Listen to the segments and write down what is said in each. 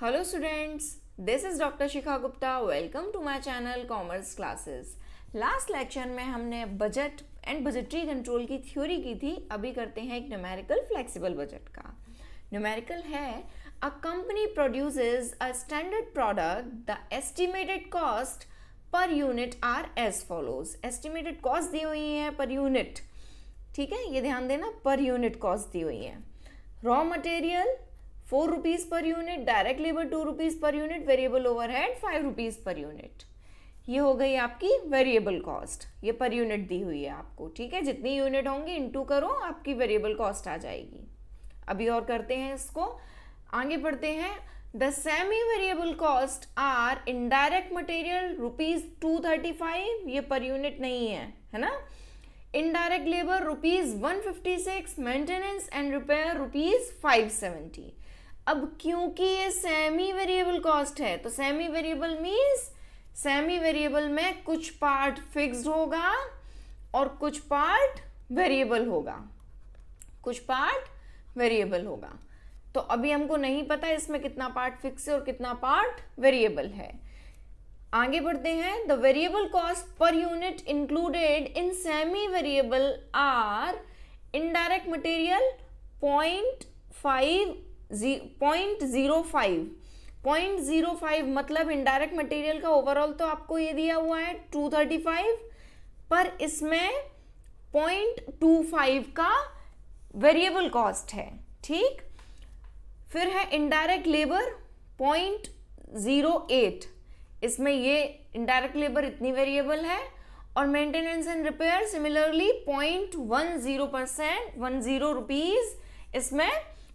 Hello students, this is Dr. Shikha Gupta. Welcome to my channel Commerce Classes. Last lecture में हमने budget and budgetary control की theory की थी. अभी करते हैं एक न्यूमेरिकल फ्लेक्सिबल बजट का. न्यूमेरिकल है a company produces a standard product, the estimated cost per unit are as follows. Estimated cost दी हुई है पर यूनिट, ठीक है, ये ध्यान देना, पर यूनिट कॉस्ट दी हुई है. Raw material 4 rupees per unit, direct labour 2 rupees per unit, variable overhead 5 rupees per unit. ये हो गई आपकी वेरिएबल कॉस्ट. ये पर यूनिट दी हुई है आपको, ठीक है. जितनी यूनिट होंगी इनटू करो, आपकी वेरिएबल कॉस्ट आ जाएगी. अभी और करते हैं इसको, आगे बढ़ते हैं. The semi variable cost are indirect material ₹235, ये पर यूनिट नहीं है ना. Indirect labour ₹156, maintenance and repair ₹570. अब क्योंकि ये सेमी वेरिएबल कॉस्ट है तो semi variable means semi variable में कुछ पार्ट फिक्स्ड होगा और कुछ पार्ट वेरिएबल होगा, कुछ पार्ट वेरिएबल होगा. तो अभी हमको नहीं पता इसमें कितना पार्ट फिक्स है और कितना पार्ट वेरिएबल है. आगे बढ़ते हैं. The variable cost per unit included in semi variable are indirect material 0.05 मतलब इनडायरेक्ट मटेरियल का ओवरऑल तो आपको ये दिया हुआ है 235, पर इसमें 0.25 का वेरिएबल कॉस्ट है, ठीक. फिर है इनडायरेक्ट लेबर 0.08, इसमें ये इनडायरेक्ट लेबर इतनी वेरिएबल है, और maintenance and repair similarly 0.10 rupees इसमें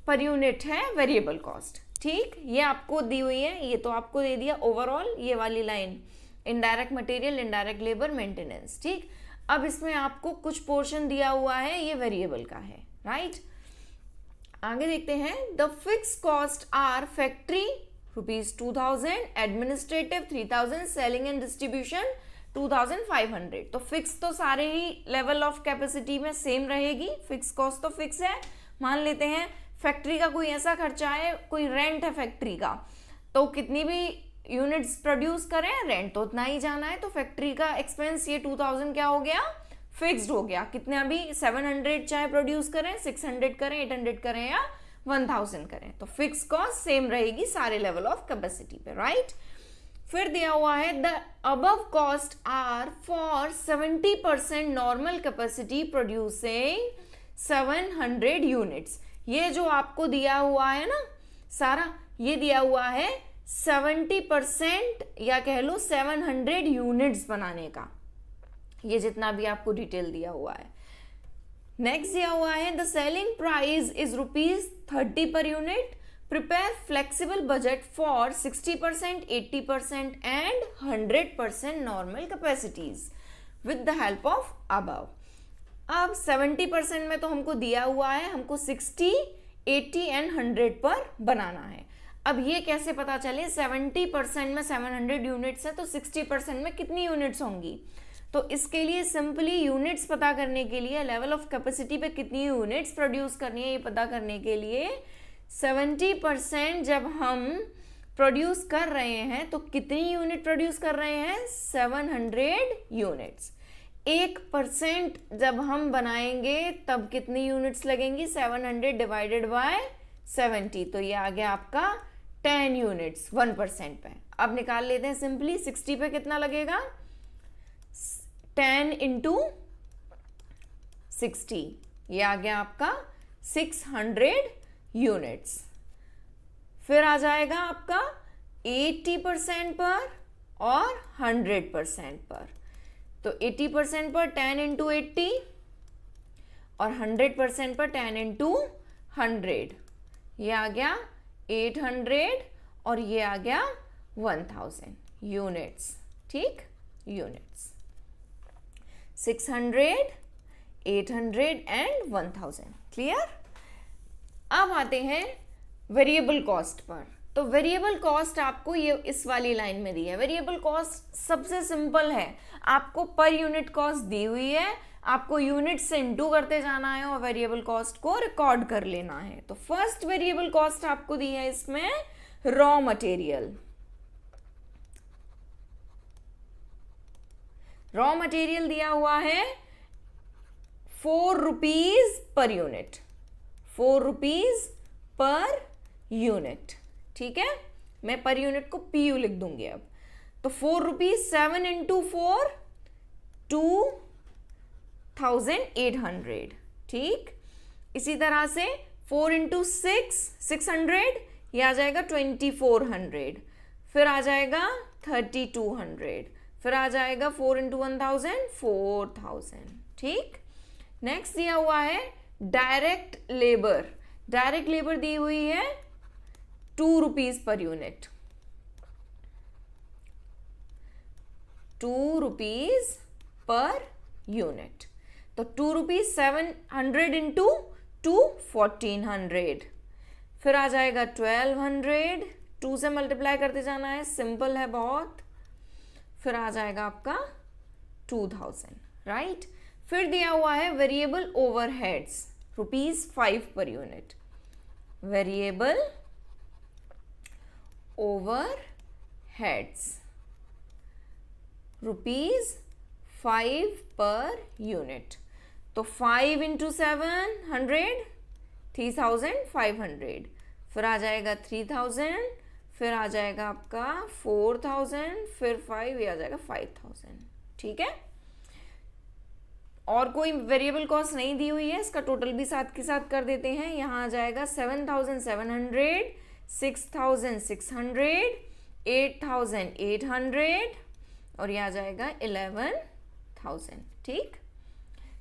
पर यूनिट है वेरिएबल कॉस्ट, ठीक. ये आपको दी हुई है, ये तो आपको दे दिया ओवरऑल ये वाली line, indirect material, indirect labour, maintenance, ठीक. अब इसमें आपको कुछ पोर्शन दिया हुआ है, ये वेरिएबल का है, राइट. आगे देखते हैं. The fix cost are factory ₹2000, administrative 3000, selling and distribution 2500. तो फिक्स तो सारे ही लेवल ऑफ कैपेसिटी में सेम रहेगी, फिक्स कॉस्ट तो फिक्स है. मान लेते हैं फैक्ट्री का कोई ऐसा खर्चा है, कोई रेंट है फैक्ट्री का, तो कितनी भी यूनिट्स प्रोड्यूस करें रेंट तो उतना ही जाना है. तो फैक्ट्री का एक्सपेंस ये 2000 क्या हो गया, फिक्स्ड हो गया. कितना भी 700 चाहे प्रोड्यूस करें, 600 करें, 800 करें या 1000 करें, तो फिक्स कॉस्ट सेम रहेगी सारे लेवल ऑफ कैपेसिटी पे, राइट. फिर दिया हुआ है the above cost are for 70% normal capacity producing 700 units. ये जो आपको दिया हुआ है ना सारा, ये दिया हुआ है 70% या कह लो 700 यूनिट्स बनाने का, ये जितना भी आपको डिटेल दिया हुआ है. नेक्स्ट दिया हुआ है the selling price is ₹30 per unit. Prepare flexible budget for 60%, 80% and 100% normal capacities with the help of above. अब 70% में तो हमको दिया हुआ है, हमको 60, 80 एंड 100 पर बनाना है. अब ये कैसे पता चले, 70% में 700 यूनिट्स है तो 60% में कितनी यूनिट्स होंगी. तो इसके लिए सिंपली यूनिट्स पता करने के लिए, लेवल ऑफ कैपेसिटी पे कितनी यूनिट्स प्रोड्यूस करनी है ये पता करने के लिए 70% जब हम प्रोड्यूस कर रहे हैं तो कितनी यूनिट प्रोड्यूस कर रहे हैं, 700 यूनिट्स. 1% जब हम बनाएंगे तब कितनी यूनिट्स लगेंगी, 700 डिवाइडेड बाय 70, तो ये आ गया आपका 10 यूनिट्स 1% पे. अब निकाल लेते हैं सिंपली, 60 पे कितना लगेगा, 10 इंटू 60, ये आ गया आपका 600 यूनिट्स. फिर आ जाएगा आपका 80% पर और 100% पर. तो 80% पर 10 इंटू 80 और 100% पर 10 इंटू 100, ये आ गया 800 और ये आ गया 1000 यूनिट्स, ठीक. Units 600, 800 and 1000, clear. अब आते हैं वेरिएबल कॉस्ट पर. तो वेरिएबल कॉस्ट आपको ये इस वाली लाइन में दी है. वेरिएबल कॉस्ट सबसे सिंपल है, आपको पर यूनिट कॉस्ट दी हुई है, आपको यूनिट से इंटू करते जाना है और वेरिएबल कॉस्ट को रिकॉर्ड कर लेना है. तो फर्स्ट वेरिएबल कॉस्ट आपको दी है इसमें रॉ मटेरियल। रॉ मटेरियल दिया हुआ है 4 rupees per unit, 4 rupees per unit, ठीक है। मैं पर यूनिट को पीयू लिख दूंगी अब। तो 4 रुपीज 7 इंटू 4 2800, ठीक। इसी तरह से 4 इंटू 600, ये आ जाएगा 2400, फिर आ जाएगा 3200, फिर आ जाएगा 4 इंटू 1000 4000, ठीक। नेक्स्ट दिया हुआ है डायरेक्ट लेबर। डायरेक्ट लेबर दी हुई है 2 rupees per unit, 2 rupees per unit. तो 2 रुपीज 700 इंटू 2 1400, फिर आ जाएगा 1200, 2 से मल्टीप्लाई करते जाना है, सिंपल है बहुत, फिर आ जाएगा आपका 2000, राइट। फिर दिया हुआ है variable overheads ₹5 per unit, variable overheads ₹5 per unit. तो 5 इंटू 700 3500, फिर आ जाएगा 3000, फिर आ जाएगा आपका 4000, फिर 5, ये आ जाएगा 5000, ठीक है। और कोई वेरिएबल कॉस्ट नहीं दी हुई है, इसका टोटल भी साथ के साथ कर देते हैं। यहाँ आ जाएगा 7700, 6600, 8800 और ये आ जाएगा 11000, ठीक।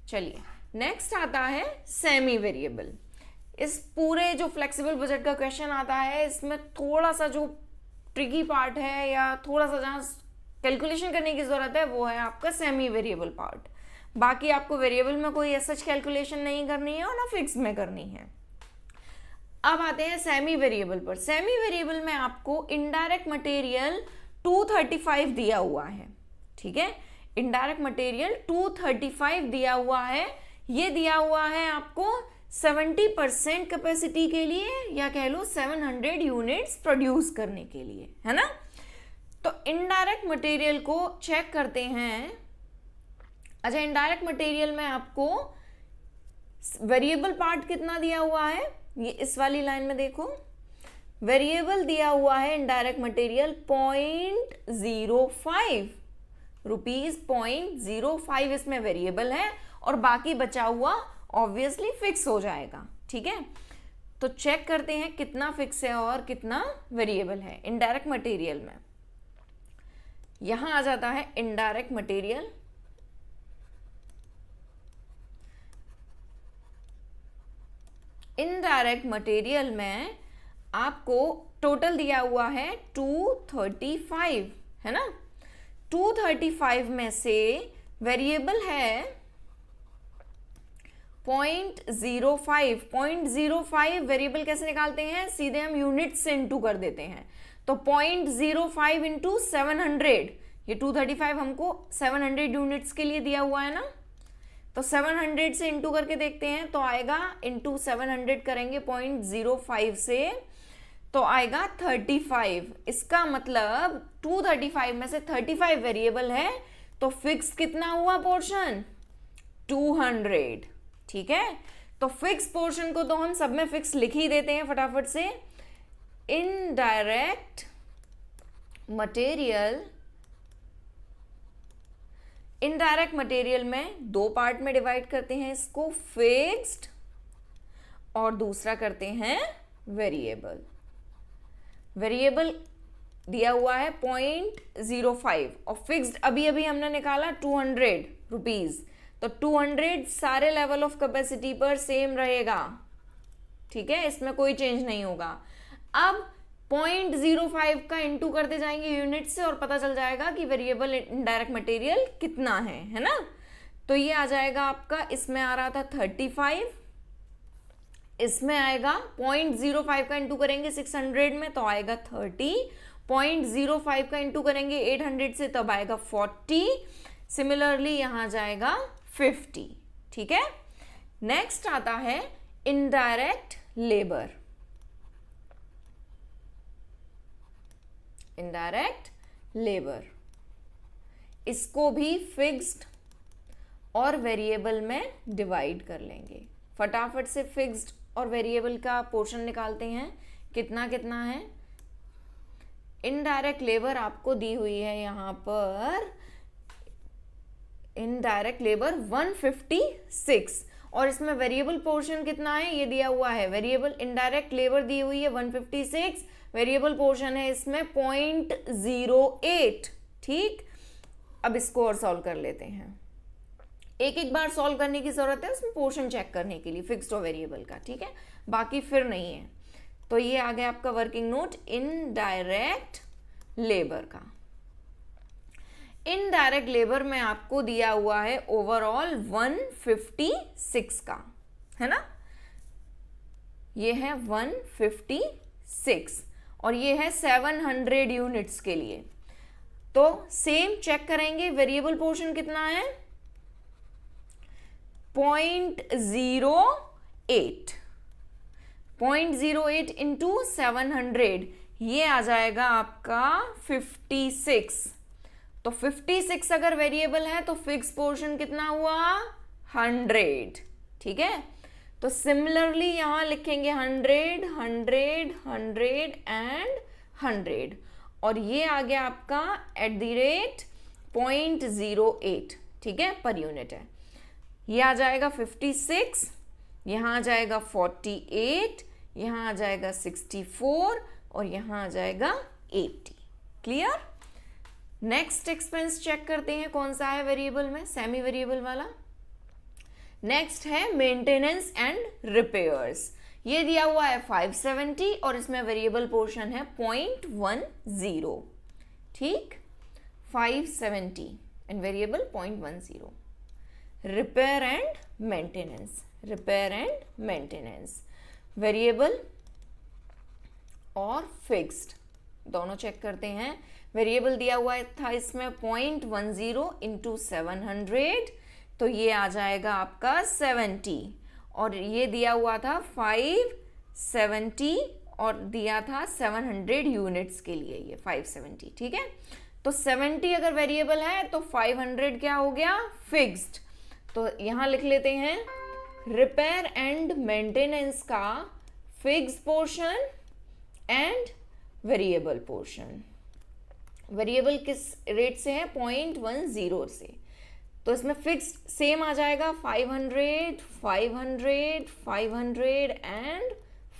चलिए नेक्स्ट आता है सेमी वेरिएबल। इस पूरे जो फ्लेक्सिबल बजट का क्वेश्चन आता है, इसमें थोड़ा सा जो ट्रिकी पार्ट है या थोड़ा सा जहाँ कैलकुलेशन करने की ज़रूरत है वो है आपका सेमी वेरिएबल पार्ट। बाकी आपको वेरिएबल में कोई ऐसा कैलकुलेशन नहीं करनी है और ना फिक्स में करनी है। अब आते हैं सेमी वेरिएबल पर। सेमी वेरिएबल में आपको इनडायरेक्ट मटेरियल 235 दिया हुआ है, ठीक है। इनडायरेक्ट मटेरियल 235 दिया हुआ है। ये दिया हुआ है आपको 70% कैपेसिटी के लिए, या कह लो 700 यूनिट्स प्रोड्यूस करने के लिए, है ना। तो इनडायरेक्ट मटेरियल को चेक करते हैं। अच्छा, इनडायरेक्ट मटेरियल में आपको वेरिएबल पार्ट कितना दिया हुआ है, ये इस वाली लाइन में देखो, वेरिएबल दिया हुआ है इनडायरेक्ट मटेरियल 0.05 रुपीज, 0.05 इसमें वेरिएबल है और बाकी बचा हुआ ऑब्वियसली फिक्स हो जाएगा, ठीक है। तो चेक करते हैं कितना फिक्स है और कितना वेरिएबल है इनडायरेक्ट मटेरियल में। यहां आ जाता है इनडायरेक्ट मटेरियल, इनडायरेक्ट मटेरियल में आपको टोटल दिया हुआ है 235, है ना। 235 में से वेरिएबल है 0.05। 0.05 वेरिएबल कैसे निकालते हैं, सीधे हम यूनिट से इंटू कर देते हैं। तो 0.05 इंटू 700, ये 235 हमको 700 यूनिट्स के लिए दिया हुआ है ना। तो 700 से इंटू करके देखते हैं, तो आएगा इंटू 700 करेंगे 0.05 से, तो आएगा 35। इसका मतलब 235 में से 35 वेरिएबल है, तो फिक्स कितना हुआ पोर्शन, 200, ठीक है। तो फिक्स पोर्शन को तो हम सब में फिक्स लिख ही देते हैं फटाफट से। इनडायरेक्ट मटेरियल, इनडायरेक्ट मटेरियल में दो पार्ट में डिवाइड करते हैं इसको, फिक्स्ड और दूसरा करते हैं वेरिएबल। वेरिएबल दिया हुआ है 0.05 और फिक्स्ड अभी अभी हमने निकाला 200 रुपीज, तो 200 सारे लेवल ऑफ कैपेसिटी पर सेम रहेगा, ठीक है, इसमें कोई चेंज नहीं होगा। अब 0.05 का इंटू करते जाएंगे यूनिट से और पता चल जाएगा कि वेरिएबल इनडायरेक्ट मटेरियल कितना है ना। तो ये आ जाएगा आपका, इसमें आ रहा था 35, इसमें आएगा 0.05 का इंटू करेंगे 600 में तो आएगा 30, 0.05 का इंटू करेंगे 800 से तब आएगा 40, सिमिलरली यहां जाएगा 50, ठीक है। नेक्स्ट आता है इनडायरेक्ट लेबर। इनडायरेक्ट लेबर, इसको भी फिक्स्ड और वेरिएबल में डिवाइड कर लेंगे। फटाफट से फिक्स्ड और वेरिएबल का पोर्शन निकालते हैं, कितना कितना है। इनडायरेक्ट लेबर आपको दी हुई है यहाँ पर, इनडायरेक्ट लेबर 156, और इसमें वेरिएबल पोर्शन कितना है ये दिया हुआ है। वेरिएबल इनडायरेक्ट लेबर दी हुई है 156, वेरिएबल पोर्शन है इसमें 0.08। ठीक, अब इसको और सॉल्व कर लेते हैं। एक एक बार सॉल्व करने की जरूरत है उसमें पोर्शन चेक करने के लिए फिक्स्ड और वेरिएबल का, ठीक है, बाकी फिर नहीं है। तो ये आ गया आपका वर्किंग नोट इनडायरेक्ट लेबर का। इनडायरेक्ट लेबर में आपको दिया हुआ है ओवरऑल 156 का, है ना, ये है 156 और ये है 700 यूनिट्स के लिए। तो सेम चेक करेंगे, वेरिएबल पोर्शन कितना है 0.08, 0.08 इंटू 700, ये आ जाएगा आपका 56। तो 56 अगर वेरिएबल है तो फिक्स पोर्शन कितना हुआ 100, ठीक है। तो सिमिलरली यहां लिखेंगे 100, 100, 100 एंड 100, और ये आ गया आपका @0.08, ठीक है, पर यूनिट है। ये आ जाएगा 56, यहां आ जाएगा 48, यहां आ जाएगा 64 और यहां आ जाएगा 80। क्लियर। नेक्स्ट एक्सपेंस चेक करते हैं कौन सा है वेरिएबल में, सेमी वेरिएबल वाला। नेक्स्ट है मेंटेनेंस एंड रिपेयर्स, ये दिया हुआ है 570 और इसमें वेरिएबल पोर्शन है 0.10, ठीक, 570 and variable 0.10। Repair and maintenance, repair and maintenance, variable और फिक्स्ड दोनों चेक करते हैं। वेरिएबल दिया हुआ था इसमें 0.10 इंटू 700, तो ये आ जाएगा आपका 70, और ये दिया हुआ था 570 और दिया था 700 यूनिट्स के लिए, ये 570, ठीक है। तो 70 अगर वेरिएबल है तो 500 क्या हो गया फिक्स्ड। तो यहां लिख लेते हैं रिपेयर एंड मेंटेनेंस का fixed portion and variable portion. Variable किस रेट से है 0.10 से, तो इसमें फिक्स्ड सेम आ जाएगा 500, 500, 500 एंड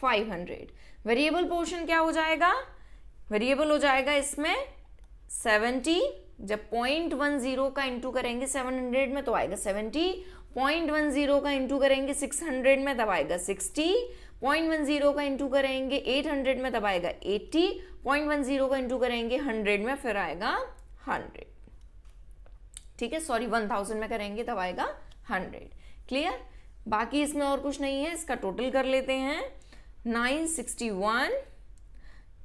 500। वेरिएबल पोर्शन क्या हो जाएगा, वेरिएबल हो जाएगा इसमें 70, जब 0.10 का इंटू करेंगे 700 में तो आएगा 70, 0.10 का इंटू करेंगे 600 में तब आएगा 60, 0.10 का इंटू करेंगे 800 में तब आएगा 80, 0.10 का इंटू करेंगे 100 में फिर आएगा 100, ठीक है, सॉरी 1000 में करेंगे तब आएगा 100। क्लियर। बाकी इसमें और कुछ नहीं है, इसका टोटल कर लेते हैं 961,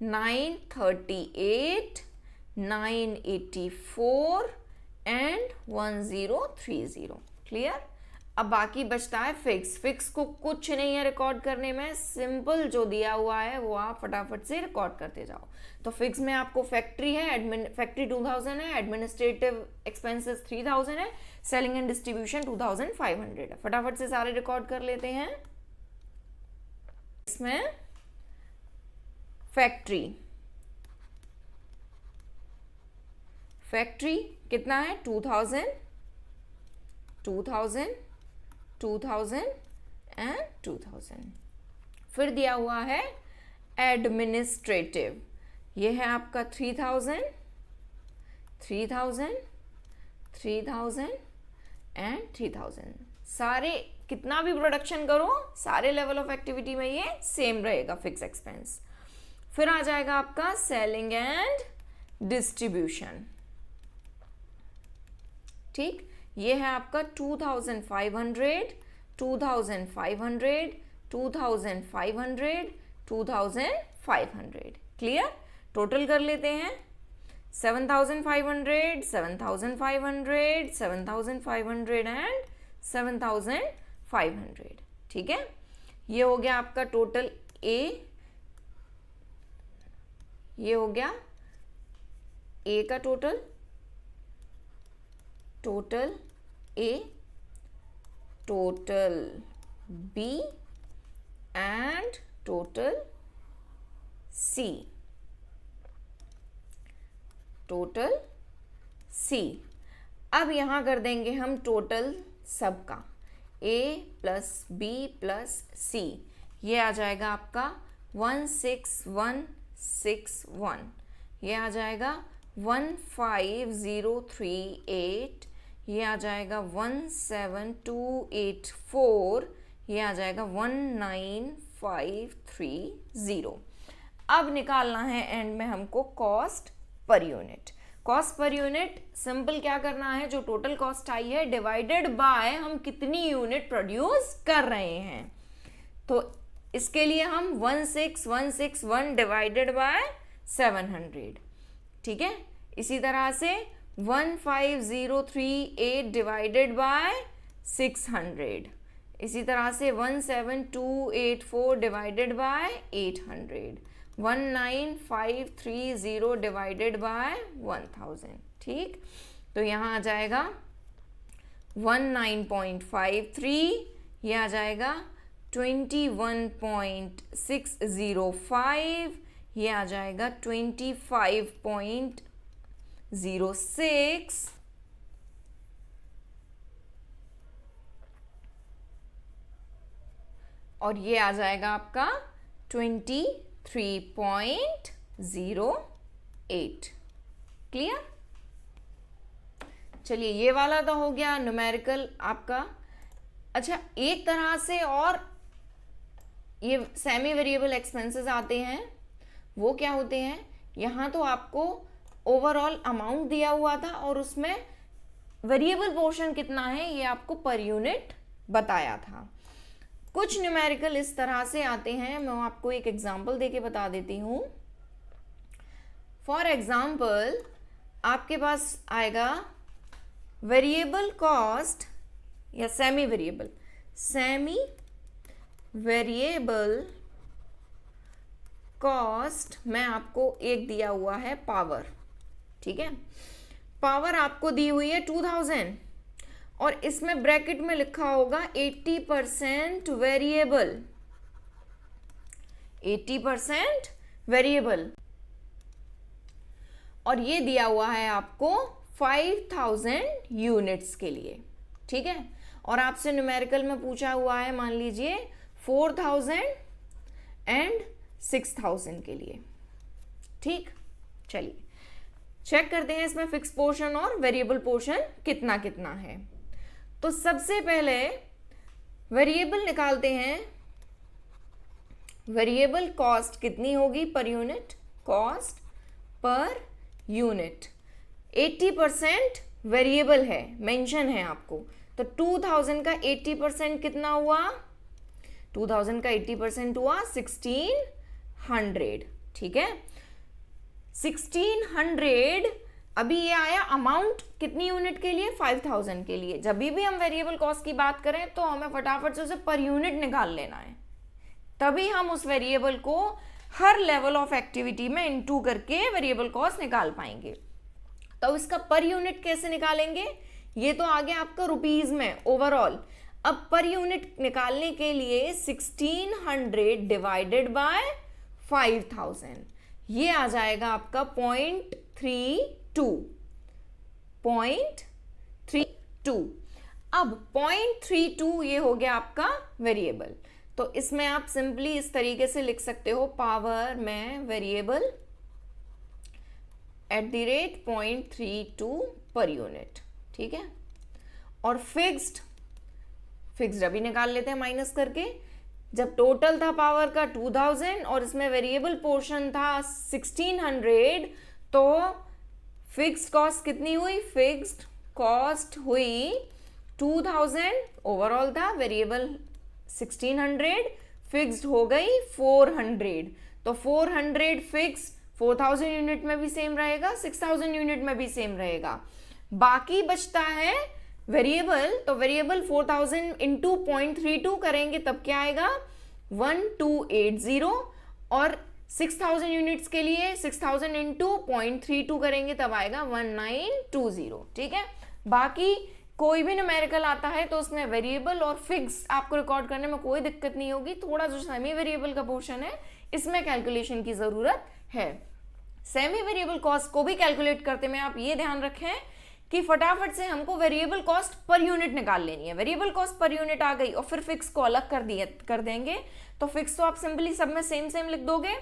938, 984 एंड 1030। क्लियर। अब बाकी बचता है फिक्स। फिक्स को कुछ नहीं है रिकॉर्ड करने में, सिंपल जो दिया हुआ है वो आप फटाफट से रिकॉर्ड करते जाओ। तो फिक्स में आपको फैक्ट्री है, फैक्ट्री 2000 है, एडमिनिस्ट्रेटिव एक्सपेंसेस 3000 है, सेलिंग एंड डिस्ट्रीब्यूशन 2500 है। फटाफट से सारे रिकॉर्ड कर लेते हैं। इसमें फैक्ट्री कितना है 2000, 2000, 2000 एंड 2000। फिर दिया हुआ है एडमिनिस्ट्रेटिव, ये है आपका 3000, 3000, 3000 एंड 3000। सारे कितना भी प्रोडक्शन करो सारे लेवल ऑफ एक्टिविटी में ये सेम रहेगा फिक्स एक्सपेंस। फिर आ जाएगा आपका सेलिंग एंड डिस्ट्रीब्यूशन, ठीक, ये है आपका 2500, 2500, 2500, 2500। क्लियर। टोटल कर लेते हैं 7500, 7500, 7500 एंड 7500। ठीक है, ये हो गया आपका टोटल ए, ये हो गया ए का total A, total B and total C, total C. अब यहां कर देंगे हम टोटल सबका, A plus B plus C, ये आ जाएगा आपका 16161, ये आ जाएगा 15038, ये आ जाएगा 17284, ये आ जाएगा 19530। अब निकालना है एंड में हमको cost per unit. Cost per unit simple क्या करना है, जो टोटल कॉस्ट आई है डिवाइडेड बाय हम कितनी यूनिट प्रोड्यूस कर रहे हैं। तो इसके लिए हम 16161 डिवाइडेड बाय 700, ठीक है। इसी तरह से 15038 डिवाइडेड बाय 600, इसी तरह से 17284 डिवाइडेड बाय 800, 19530 डिवाइडेड बाय 1000, ठीक। तो यहाँ आ जाएगा 19.53, ये आ जाएगा 21.605, ये आ जाएगा 25.06, और ये आ जाएगा आपका 23.08। क्लियर? चलिए ये वाला तो हो गया न्यूमेरिकल आपका। अच्छा, एक तरह से और ये सेमी वेरिएबल एक्सपेंसेस आते हैं, वो क्या होते हैं, यहाँ तो आपको ओवरऑल अमाउंट दिया हुआ था और उसमें वेरिएबल पोर्शन कितना है ये आपको पर यूनिट बताया था। कुछ न्यूमेरिकल इस तरह से आते हैं, मैं आपको एक एग्जांपल देके बता देती हूँ। फॉर एग्जांपल आपके पास आएगा वेरिएबल कॉस्ट या सेमी वेरिएबल कॉस्ट में आपको एक दिया हुआ है पावर, ठीक है। पावर आपको दी हुई है 2000 और इसमें ब्रैकेट में लिखा होगा 80% वेरिएबल, 80% वेरिएबल, और ये दिया हुआ है आपको 5000 यूनिट्स के लिए, ठीक है। और आपसे न्यूमेरिकल में पूछा हुआ है मान लीजिए 4000 एंड 6000 के लिए, ठीक। चलिए चेक करते हैं इसमें फिक्स पोर्शन और वेरिएबल पोर्शन कितना कितना है। तो सबसे पहले वेरिएबल निकालते हैं। वेरिएबल कॉस्ट कितनी होगी per unit, cost per unit 80% variable है, मेंशन है आपको। तो 2000 का 80% कितना हुआ, 2000 का 80% हुआ 1600, ठीक है। 1600 अभी ये आया अमाउंट कितनी यूनिट के लिए, 5000 के लिए। जब भी हम वेरिएबल कॉस्ट की बात करें तो हमें फटाफट से उसे पर यूनिट निकाल लेना है, तभी हम उस वेरिएबल को हर लेवल ऑफ एक्टिविटी में इनटू करके वेरिएबल कॉस्ट निकाल पाएंगे। तो इसका पर यूनिट कैसे निकालेंगे, ये तो आ गया आपका रुपीज में ओवरऑल। अब पर यूनिट निकालने के लिए 1600 डिवाइडेड बाय 5000, ये आ जाएगा आपका 0.32। अब 0.32 ये हो गया आपका वेरिएबल। तो इसमें आप सिंपली इस तरीके से लिख सकते हो, पावर में वेरिएबल @0.32 पर यूनिट, ठीक है। और फिक्स्ड अभी निकाल लेते हैं माइनस करके। जब टोटल था पावर का 2000 और इसमें वेरिएबल पोर्शन था 1600, तो फिक्स्ड कॉस्ट कितनी हुई, फिक्स्ड कॉस्ट हुई 2000, ओवरऑल था वेरिएबल 1600, फिक्स्ड हो गई 400। तो 400 फिक्स्ड 4000 यूनिट में भी सेम रहेगा, 6000 यूनिट में भी सेम रहेगा। बाकी बचता है वेरिएबल, तो वेरिएबल 4000 × 0.32 करेंगे तब क्या आएगा 1280, और 6000 यूनिट्स के लिए 6000 इंटू 0.32 करेंगे तब आएगा 1920, ठीक है। बाकी कोई भी न्यूमेरिकल आता है तो उसमें वेरिएबल और फिक्स आपको रिकॉर्ड करने में कोई दिक्कत नहीं होगी, थोड़ा जो सेमी वेरिएबल का पोर्शन है इसमें कैलकुलेशन की जरूरत है। सेमी वेरिएबल कॉस्ट को भी कैलकुलेट करते में आप ये ध्यान रखें कि फटाफट से हमको वेरिएबल कॉस्ट पर यूनिट निकाल लेनी है। वेरिएबल कॉस्ट पर यूनिट आ गई और फिर फिक्स को अलग कर देंगे, तो फिक्स तो आप सिंपली सब में सेम लिख दोगे।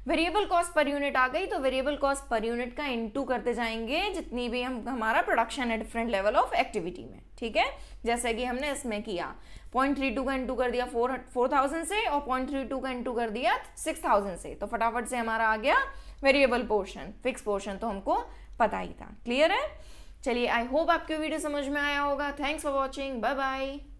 वेरिएबल कॉस्ट पर यूनिट आ गई तो वेरिएबल कॉस्ट पर यूनिट का इनटू करते जाएंगे जितनी भी हमारा प्रोडक्शन है डिफरेंट लेवल ऑफ एक्टिविटी में, ठीक है। जैसे कि हमने इसमें किया 0.32 का इनटू कर दिया 4000 से और 0.32 का इनटू कर दिया 6000 से, तो फटाफट से हमारा आ गया वेरिएबल पोर्शन। फिक्स पोर्शन तो हमको पता ही था। क्लियर है? चलिए, आई होप आपको वीडियो समझ में आया होगा। Thanks for watching, bye bye.